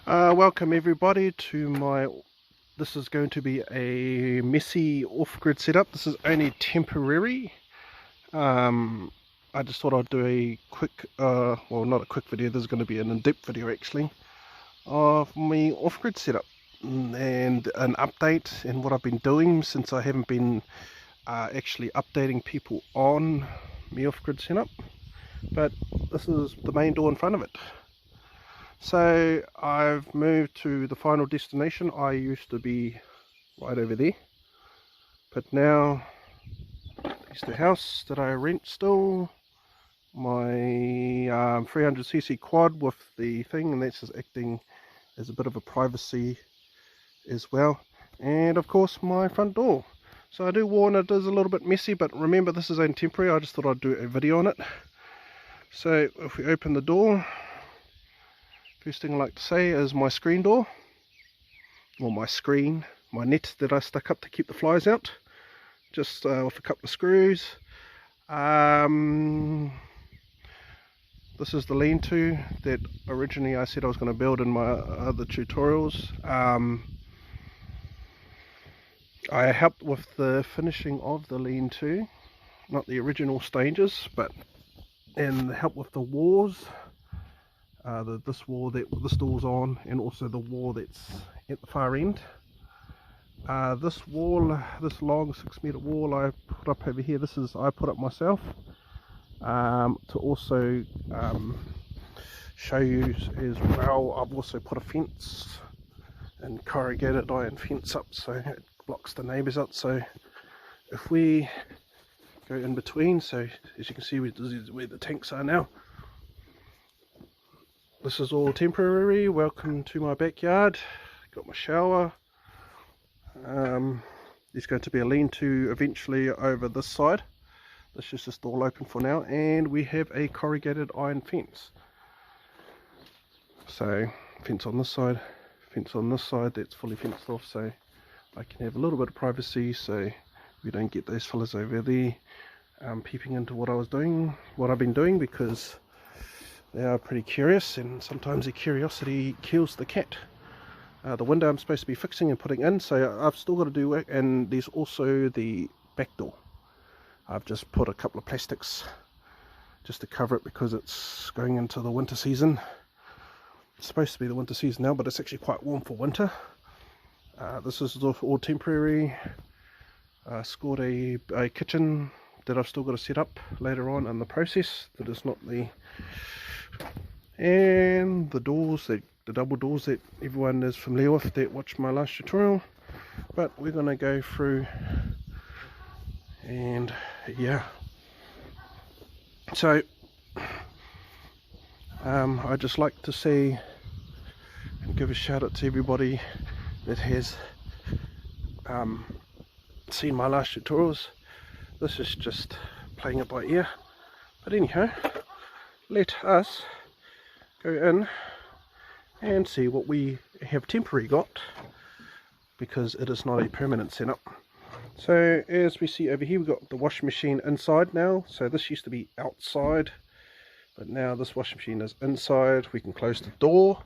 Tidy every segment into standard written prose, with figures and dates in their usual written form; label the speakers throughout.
Speaker 1: Welcome everybody to this is going to be a messy off-grid setup. This is only temporary. I just thought I'd do a quick, well, not a quick video, there's going to be an in-depth video actually, of my off-grid setup and an update and what I've been doing since I haven't been actually updating people on my off-grid setup. But this is the main door in front of it. So I've moved to the final destination. I used to be right over there, but now it's the house that I rent still. My 300cc quad with the thing, and that's just acting as a bit of a privacy as well. And of course my front door. So I do warn it is a little bit messy, but remember this is only temporary. I just thought I'd do a video on it. So if we open the door, first thing I like to say is my screen door, or my net that I stuck up to keep the flies out, just with a couple of screws. This is the lean-to that originally I said I was going to build in my other tutorials. I helped with the finishing of the lean-to, not the original stages, but and help with the walls. This wall that this door's on, and also the wall that's at the far end. This wall, this long 6-meter wall I put up over here, I put up myself, to also show you as well. I've also put a fence and corrugated iron fence up so it blocks the neighbours out. So if we go in between, so as you can see this is where the tanks are now. This is all temporary. Welcome to my backyard. Got my shower. There's going to be a lean-to eventually over this side. This is just all open for now, and we have a corrugated iron fence. So fence on this side, fence on this side. That's fully fenced off, so I can have a little bit of privacy, so we don't get those fellas over there peeping into what I've been doing, because they are pretty curious, and sometimes the curiosity kills the cat. The window I'm supposed to be fixing and putting in, so I've still got to do work. And there's also the back door. I've just put a couple of plastics just to cover it, because it's going into the winter season. It's supposed to be the winter season now, but it's actually quite warm for winter. This is all temporary. Scored a kitchen that I've still got to set up later on in the process. That is not the... And the doors, the double doors that everyone is familiar with that watched my last tutorial. But we're going to go through, and yeah, so I just like to say and give a shout out to everybody that has seen my last tutorials. This is just playing it by ear, but anyhow, let us go in and see what we have temporary got, because it is not a permanent setup. So as we see over here, we've got the washing machine inside now. So this used to be outside, but now this washing machine is inside. We can close the door.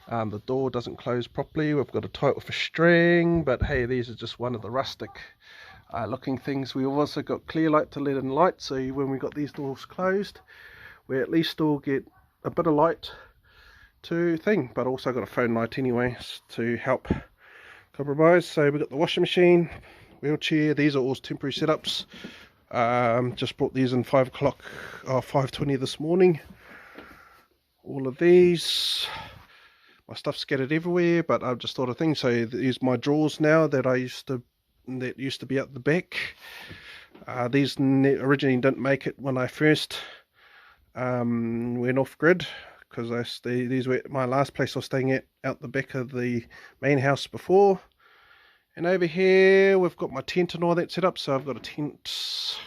Speaker 1: The door doesn't close properly. We've got to tie it with a string, but hey, these are just one of the rustic looking things. We've also got clear light to let in light, so when we got these doors closed, we at least still get a bit of light to thing, but also got a phone light anyway to help compromise. So we've got the washing machine, wheelchair. These are all temporary setups. Just brought these in 5:20 this morning. All of these, my stuff's scattered everywhere, but I've just thought of things. So these my drawers now that used to be at the back. These originally didn't make it when I first went off grid, because these were my last place I was staying at, out the back of the main house before. And over here we've got my tent and all that set up. So I've got a tent,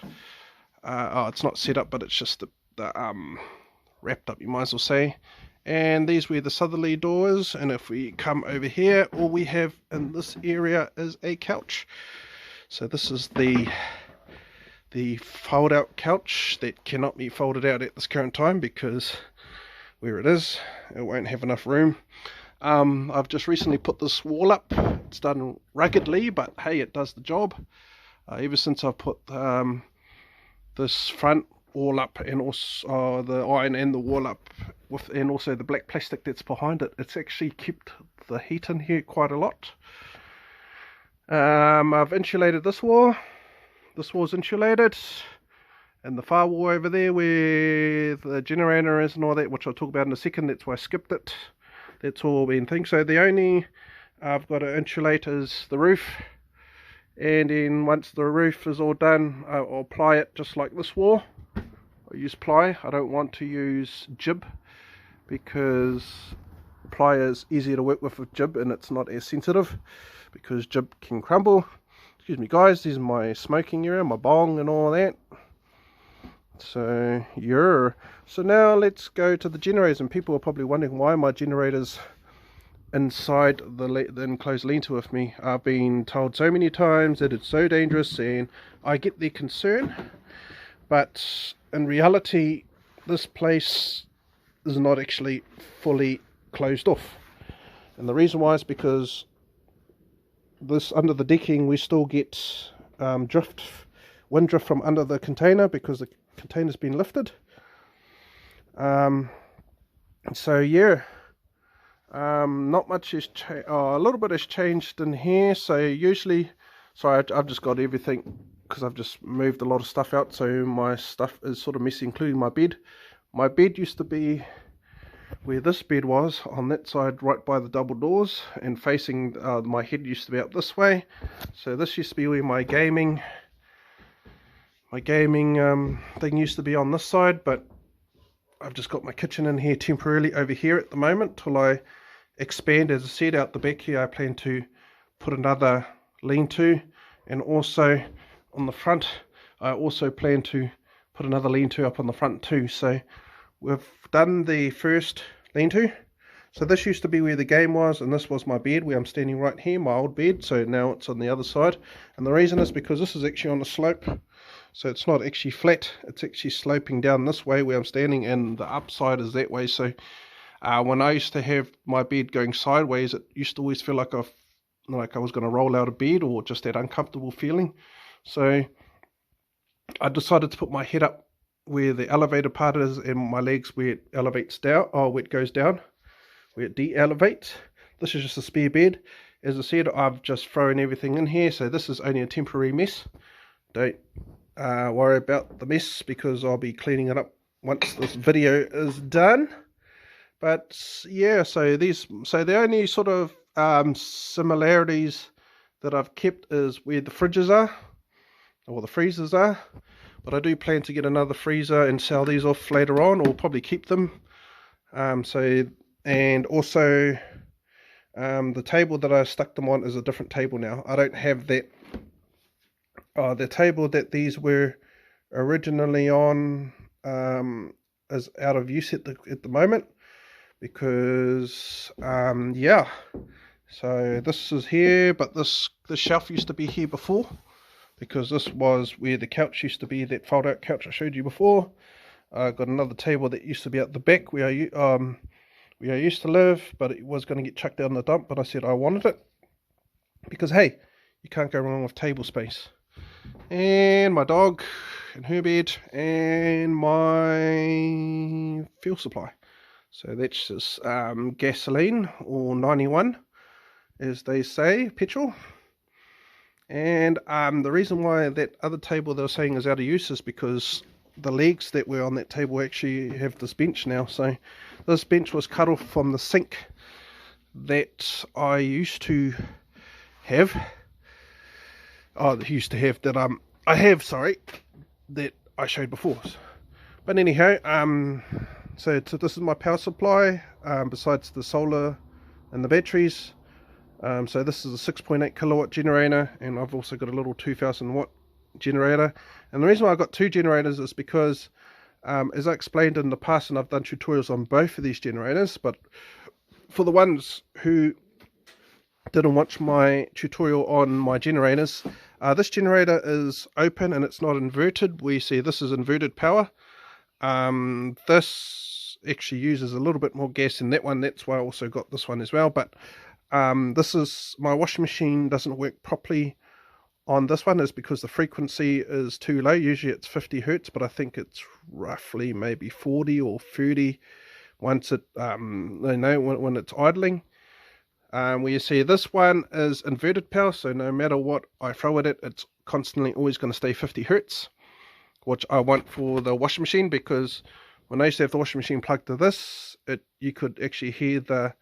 Speaker 1: oh, it's not set up, but it's just wrapped up, you might as well say. And these were the southerly doors, and if we come over here, all we have in this area is a couch. So this is the fold out couch that cannot be folded out at this current time, because where it is, it won't have enough room. I've just recently put this wall up. It's done ruggedly, but hey, it does the job. Ever since I've put this front wall up, and also the iron and the wall up, and also the black plastic that's behind it, it's actually kept the heat in here quite a lot. I've insulated this wall. This wall's insulated, and the far wall over there where the generator is and all that, which I'll talk about in a second, that's why I skipped it. That's all been things. So the only I've got to insulate is the roof, and then once the roof is all done, I'll ply it just like this wall. I use ply. I don't want to use jib because ply is easier to work with jib, and it's not as sensitive because jib can crumble. Excuse me guys, this is my smoking area, my bong and all that. So yeah, so now let's go to the generators, and people are probably wondering why my generators inside the enclosed lean-to with me. I've been told so many times that it's so dangerous, and I get their concern, but in reality this place is not actually fully closed off, and the reason why is because this under the decking we still get wind drift from under the container because the container's been lifted. So yeah, not much has changed. A little bit has changed in here. So usually, sorry, I've just got everything because I've just moved a lot of stuff out, so my stuff is sort of messy, including my bed. My bed used to be where this bed was, on that side right by the double doors, and facing my head used to be up this way. So this used to be where my gaming thing used to be, on this side, but I've just got my kitchen in here temporarily over here at the moment till I expand. As I said, out the back here I plan to put another lean-to, and also on the front I also plan to put another lean-to up on the front too. So we've done the first lean-to. So this used to be where the game was, and this was my bed where I'm standing right here, my old bed. So now it's on the other side, and the reason is because this is actually on a slope. So it's not actually flat, it's actually sloping down this way where I'm standing, and the upside is that way. So when I used to have my bed going sideways, it used to always feel like I was going to roll out of bed, or just that uncomfortable feeling. So I decided to put my head up where the elevator part is, and my legs where it elevates down, or where it goes down, where it de-elevates. This is just a spare bed. As I said, I've just thrown everything in here, so this is only a temporary mess. Don't worry about the mess because I'll be cleaning it up once this video is done. But yeah, so the only sort of similarities that I've kept is where the fridges are, or the freezers are. But I do plan to get another freezer and sell these off later on, or probably keep them. And also the table that I stuck them on is a different table now. I don't have that. The table that these were originally on is out of use at the moment, because yeah, so this is here, but this shelf used to be here before, because this was where the couch used to be, that fold out couch I showed you before. I got another table that used to be at the back where I used to live, but it was going to get chucked down the dump, but I said I wanted it because hey, you can't go wrong with table space. And my dog and her bed and my fuel supply. So that's just gasoline, or 91 as they say, petrol. And the reason why that other table they were saying is out of use is because the legs that were on that table actually have this bench now. So this bench was cut off from the sink that I used to have. That I showed before. But anyhow, so this is my power supply, besides the solar and the batteries. So this is a 6.8 kilowatt generator, and I've also got a little 2000 watt generator. And the reason why I got two generators is because, as I explained in the past, and I've done tutorials on both of these generators, but for the ones who didn't watch my tutorial on my generators, this generator is open and it's not inverted. We see this is inverted power. This actually uses a little bit more gas than that one. That's why I also got this one as well. But this is, my washing machine doesn't work properly on this one, is because the frequency is too low. Usually it's 50 hertz, but I think it's roughly maybe 40 or 30 once it when it's idling. Where you see this one is inverted power, so no matter what I throw at it, it's constantly always going to stay 50 hertz, which I want for the washing machine, because when I used to have the washing machine plugged to this, you could actually hear the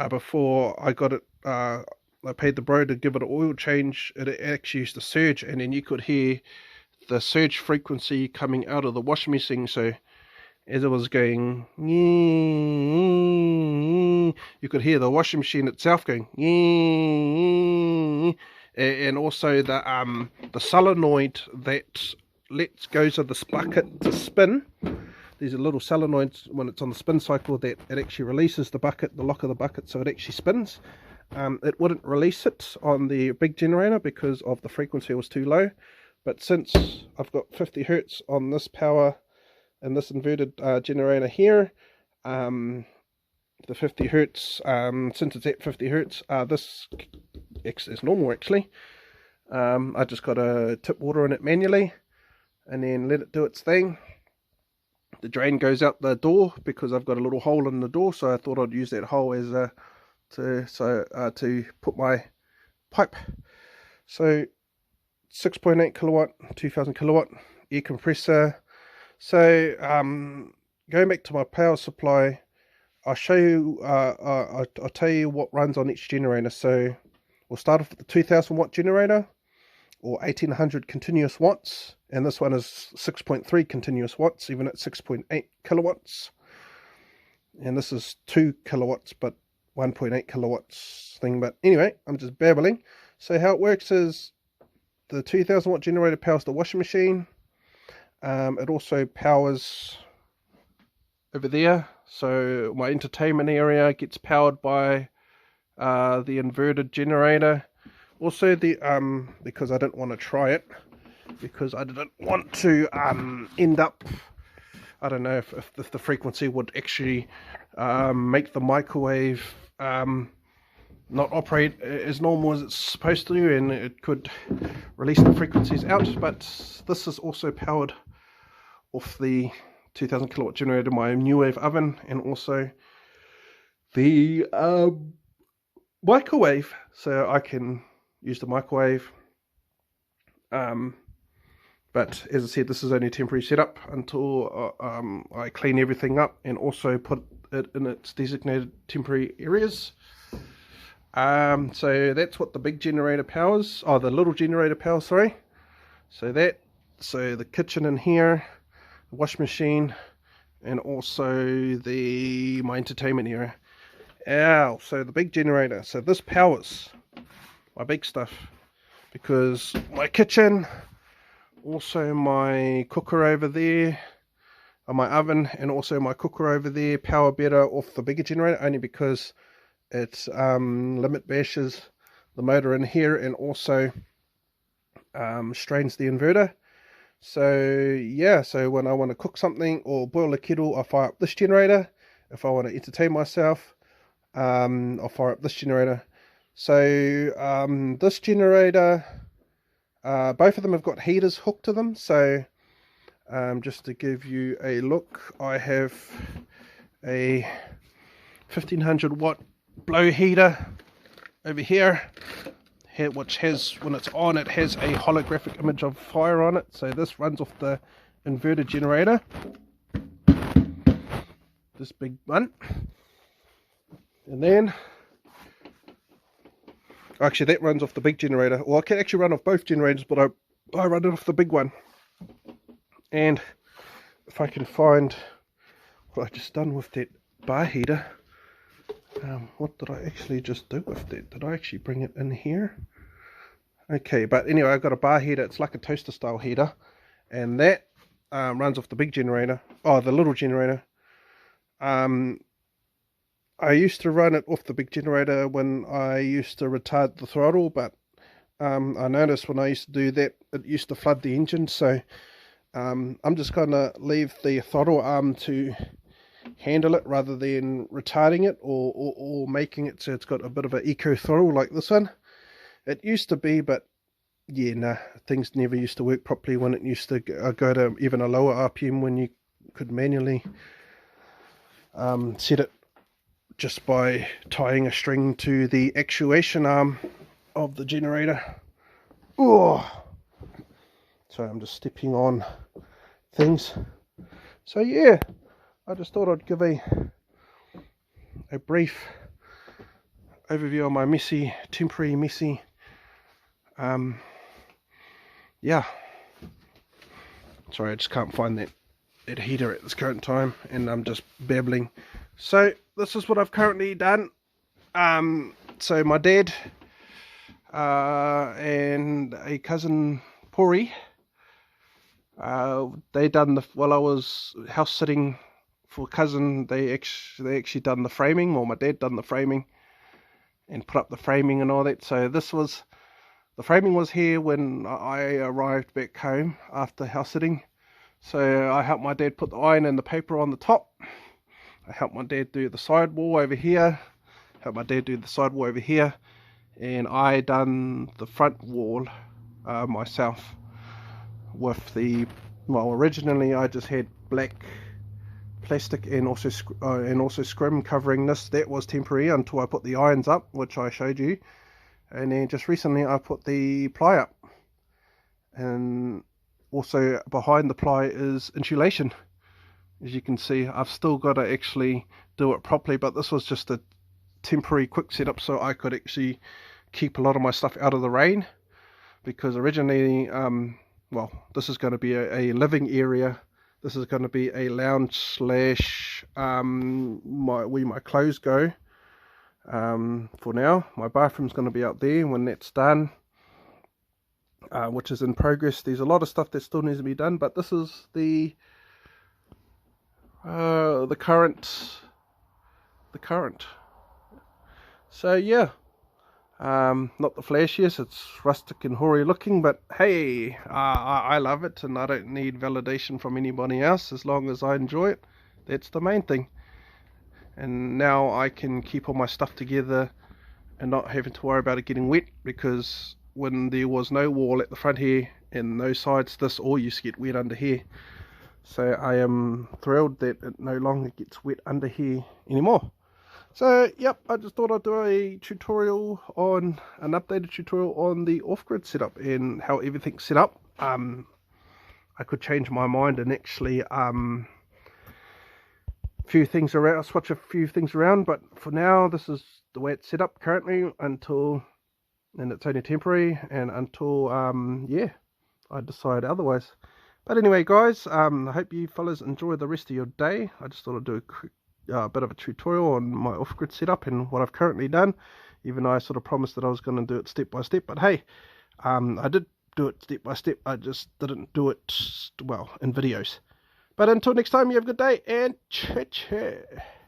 Speaker 1: before I got it, I paid the bro to give it an oil change, it actually used to surge, and then you could hear the surge frequency coming out of the washing machine. So as it was going, you could hear the washing machine itself going, and also the solenoid that goes of this bucket to spin. These are little solenoids when it's on the spin cycle that it actually releases the bucket, the lock of the bucket, so it actually spins. It wouldn't release it on the big generator because of the frequency was too low. But since I've got 50 hertz on this power and this inverted generator here, the 50 hertz, since it's at 50 hertz, this is normal actually. I just got to tip water in it manually and then let it do its thing. The drain goes out the door because I've got a little hole in the door, so I thought I'd use that hole as to put my pipe. So 6.8 kilowatt, 2000 kilowatt air compressor. So going back to my power supply, I'll show you, I'll tell you what runs on each generator. So we'll start off with the 2000 watt generator, or 1800 continuous watts, and this one is 6.3 continuous watts, even at 6.8 kilowatts. And this is 2 kilowatts, but 1.8 kilowatts thing. But anyway, I'm just babbling. So how it works is the 2000 watt generator powers the washing machine. It also powers over there. So my entertainment area gets powered by the inverted generator. Also the because I didn't want to try it, because I didn't want to end up, I don't know if the frequency would actually make the microwave not operate as normal as it's supposed to, and it could release the frequencies out. But this is also powered off the 2000 kilowatt generator, my new wave oven, and also the microwave, so I can use the microwave. But as I said, this is only a temporary setup until I clean everything up and also put it in its designated temporary areas. So that's what the big generator powers, the little generator powers, sorry. So the kitchen in here, the washing machine, and also my entertainment area. So the big generator, so this powers my big stuff, because my kitchen, also my cooker over there, my oven, and also my cooker over there power better off the bigger generator, only because it limit bashes the motor in here and also strains the inverter. So yeah, so when I want to cook something or boil a kettle, I fire up this generator. If I want to entertain myself, I'll fire up this generator. So this generator, both of them have got heaters hooked to them. So just to give you a look, I have a 1500 watt blow heater over here, which has, when it's on, it has a holographic image of fire on it. So this runs off the inverter generator, this big one. And then actually that runs off the big generator. Well, I can actually run off both generators, but I run it off the big one. And if I can find what I just done with that bar heater, what did I actually just do with that? Did I actually bring it in here? Okay, but anyway, I've got a bar heater. It's like a toaster style heater, and that runs off the big generator, the little generator. I used to run it off the big generator when I used to retard the throttle, but I noticed when I used to do that, it used to flood the engine. So I'm just going to leave the throttle arm to handle it rather than retarding it or making it so it's got a bit of an eco throttle like this one. It used to be, but yeah, nah, things never used to work properly when it used to go to even a lower RPM when you could manually set it just by tying a string to the actuation arm of the generator. Oh, so I'm just stepping on things. So yeah, I just thought I'd give a brief overview of my temporary messy yeah, sorry, I just can't find that heater at this current time, and I'm just babbling. So this is what I've currently done. So my dad and a cousin Pori, they done while I was house sitting for cousin, they actually done the framing, or my dad done the framing and put up the framing and all that. So the framing was here when I arrived back home after house sitting. So I helped my dad put the iron and the paper on the top. I helped my dad do the sidewall over here. Helped my dad do the sidewall over here. And I done the front wall myself with well, originally I just had black plastic and also scrim covering this. That was temporary until I put the irons up, which I showed you. And then just recently I put the ply up, and also behind the ply is insulation. As you can see, I've still got to actually do it properly, but this was just a temporary quick setup so I could actually keep a lot of my stuff out of the rain, because originally well, this is going to be a living area. This is going to be a lounge slash where my clothes go. For now, my bathroom's going to be out there when that's done, which is in progress. There's a lot of stuff that still needs to be done, but this is the current. So yeah, not the flashiest. It's rustic and hoary looking, but hey, I love it, and I don't need validation from anybody else. As long as I enjoy it, that's the main thing. And now I can keep all my stuff together and not having to worry about it getting wet, because when there was no wall at the front here and no sides, this all used to get wet under here. So I am thrilled that it no longer gets wet under here anymore. So yep, I just thought I'd do a tutorial on an updated tutorial on the off-grid setup and how everything's set up. I could change my mind and actually few things around, switch a few things around, but for now this is the way it's set up currently until, and it's only temporary, and until yeah, I decide otherwise. But anyway guys, I hope you fellas enjoy the rest of your day. I just thought I'd do a quick bit of a tutorial on my off-grid setup and what I've currently done, even though I sort of promised that I was going to do it step by step. But hey, I did do it step by step, I just didn't do it well in videos. But until next time, you have a good day, and cha-cha.